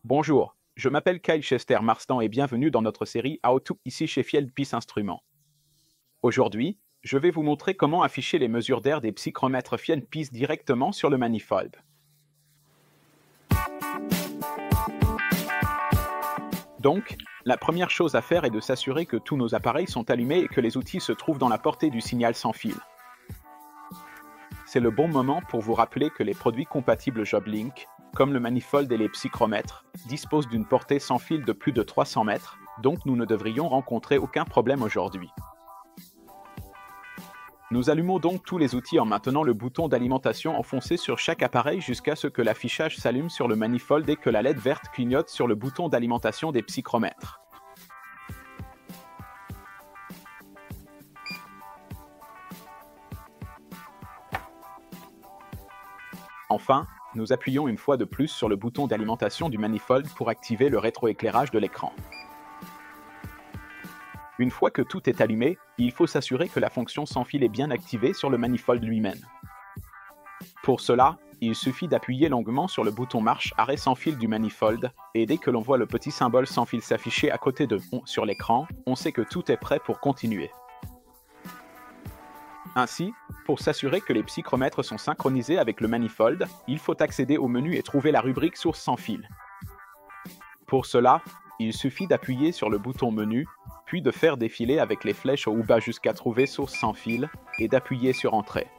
Bonjour, je m'appelle Kyle Chester Marston et bienvenue dans notre série How to ici chez Field Peace Instruments. Aujourd'hui, je vais vous montrer comment afficher les mesures d'air des psychromètres Field Peace directement sur le manifold. Donc, la première chose à faire est de s'assurer que tous nos appareils sont allumés et que les outils se trouvent dans la portée du signal sans fil. C'est le bon moment pour vous rappeler que les produits compatibles JobLink, comme le manifold et les psychromètres, disposent d'une portée sans fil de plus de 300 mètres, donc nous ne devrions rencontrer aucun problème aujourd'hui. Nous allumons donc tous les outils en maintenant le bouton d'alimentation enfoncé sur chaque appareil jusqu'à ce que l'affichage s'allume sur le manifold et que la LED verte clignote sur le bouton d'alimentation des psychromètres. Enfin, nous appuyons une fois de plus sur le bouton d'alimentation du manifold pour activer le rétroéclairage de l'écran. Une fois que tout est allumé, il faut s'assurer que la fonction sans fil est bien activée sur le manifold lui-même. Pour cela, il suffit d'appuyer longuement sur le bouton marche-arrêt sans fil du manifold, et dès que l'on voit le petit symbole sans fil s'afficher à côté de « On » sur l'écran, on sait que tout est prêt pour continuer. Ainsi, pour s'assurer que les psychromètres sont synchronisés avec le manifold, il faut accéder au menu et trouver la rubrique Source sans fil. Pour cela, il suffit d'appuyer sur le bouton Menu, puis de faire défiler avec les flèches au haut bas jusqu'à trouver Source sans fil, et d'appuyer sur Entrée.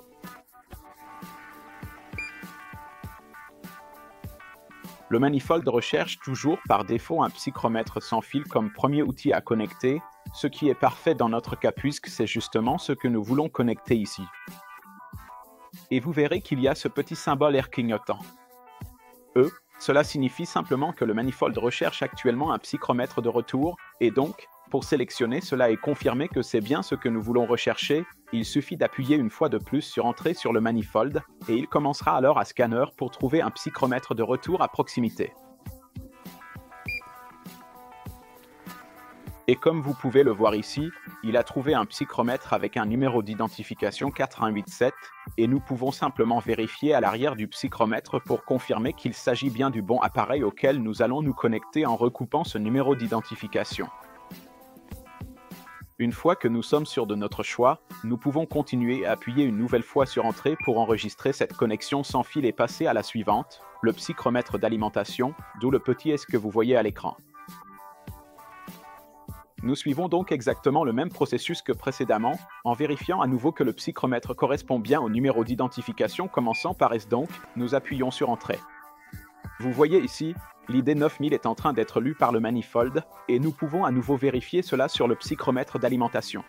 Le manifold recherche toujours par défaut un psychromètre sans fil comme premier outil à connecter, ce qui est parfait dans notre cas puisque c'est justement ce que nous voulons connecter ici. Et vous verrez qu'il y a ce petit symbole air clignotant. Cela signifie simplement que le manifold recherche actuellement un psychromètre de retour, et donc, pour sélectionner cela et confirmer que c'est bien ce que nous voulons rechercher, il suffit d'appuyer une fois de plus sur Entrée sur le manifold, et il commencera alors à scanner pour trouver un psychromètre de retour à proximité. Et comme vous pouvez le voir ici, il a trouvé un psychromètre avec un numéro d'identification 4187 et nous pouvons simplement vérifier à l'arrière du psychromètre pour confirmer qu'il s'agit bien du bon appareil auquel nous allons nous connecter en recoupant ce numéro d'identification. Une fois que nous sommes sûrs de notre choix, nous pouvons continuer à appuyer une nouvelle fois sur Entrée pour enregistrer cette connexion sans fil et passer à la suivante, le psychromètre d'alimentation, d'où le petit S que vous voyez à l'écran. Nous suivons donc exactement le même processus que précédemment, en vérifiant à nouveau que le psychromètre correspond bien au numéro d'identification commençant par S donc, nous appuyons sur Entrée. Vous voyez ici, l'ID 9000 est en train d'être lu par le manifold, et nous pouvons à nouveau vérifier cela sur le psychromètre d'alimentation.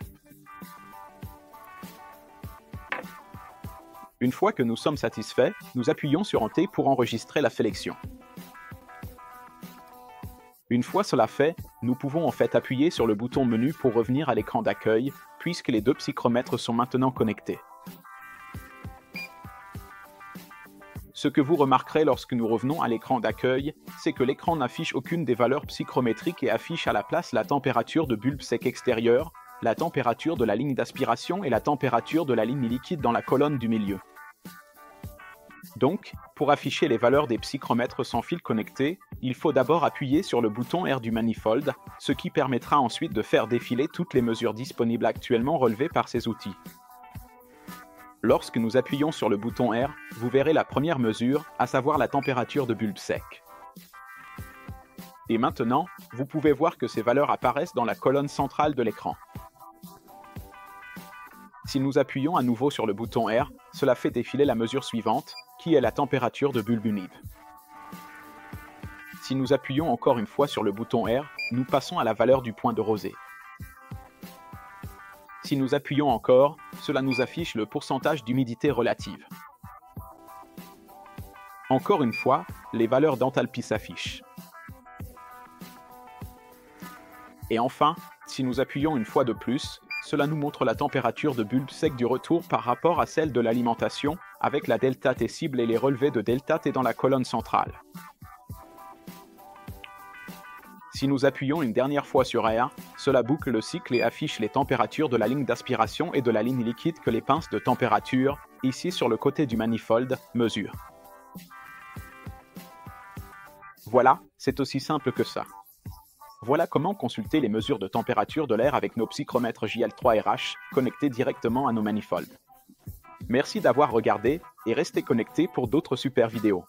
Une fois que nous sommes satisfaits, nous appuyons sur Entrée pour enregistrer la sélection. Une fois cela fait, nous pouvons en fait appuyer sur le bouton Menu pour revenir à l'écran d'accueil, puisque les deux psychromètres sont maintenant connectés. Ce que vous remarquerez lorsque nous revenons à l'écran d'accueil, c'est que l'écran n'affiche aucune des valeurs psychrométriques et affiche à la place la température de bulbe sec extérieur, la température de la ligne d'aspiration et la température de la ligne liquide dans la colonne du milieu. Donc, pour afficher les valeurs des psychromètres sans fil connectés, il faut d'abord appuyer sur le bouton R du manifold, ce qui permettra ensuite de faire défiler toutes les mesures disponibles actuellement relevées par ces outils. Lorsque nous appuyons sur le bouton R, vous verrez la première mesure, à savoir la température de bulbe sec. Et maintenant, vous pouvez voir que ces valeurs apparaissent dans la colonne centrale de l'écran. Si nous appuyons à nouveau sur le bouton R, cela fait défiler la mesure suivante, qui est la température de bulbe humide. Si nous appuyons encore une fois sur le bouton R, nous passons à la valeur du point de rosée. Si nous appuyons encore, cela nous affiche le pourcentage d'humidité relative. Encore une fois, les valeurs d'enthalpie s'affichent. Et enfin, si nous appuyons une fois de plus, cela nous montre la température de bulbe sec du retour par rapport à celle de l'alimentation, avec la delta T cible et les relevés de delta T dans la colonne centrale. Si nous appuyons une dernière fois sur R, cela boucle le cycle et affiche les températures de la ligne d'aspiration et de la ligne liquide que les pinces de température, ici sur le côté du manifold, mesurent. Voilà, c'est aussi simple que ça. Voilà comment consulter les mesures de température de l'air avec nos psychromètres JL3RH connectés directement à nos manifolds. Merci d'avoir regardé et restez connectés pour d'autres super vidéos.